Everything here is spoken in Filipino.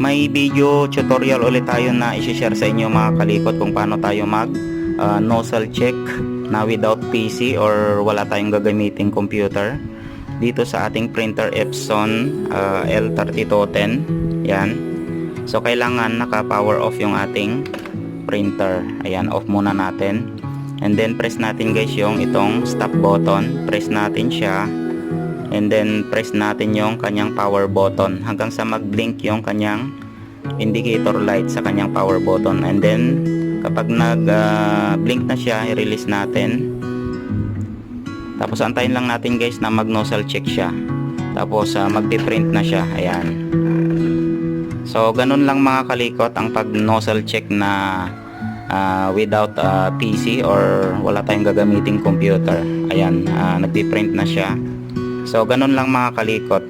May video tutorial ulit tayo na i-share sa inyo mga kalikot kung paano tayo mag nozzle check na without PC or wala tayong gagamiting computer dito sa ating printer Epson L3210. Yan. So kailangan naka power off yung ating printer. Ayan, off muna natin. And then press natin guys yung itong stop button. Press natin siya. And then press natin yung kanyang power button hanggang sa mag-blink yung kanyang indicator light sa kanyang power button. And then kapag nag-blink na siya, i-release natin. Tapos antayin lang natin guys na mag-nozzle check siya. Tapos magpiprint na siya. Ayan. So ganun lang mga kalikot ang pag-nozzle check na without PC or wala tayong gagamiting computer. Ayan, nagpiprint na siya. So ganun lang mga kalikot.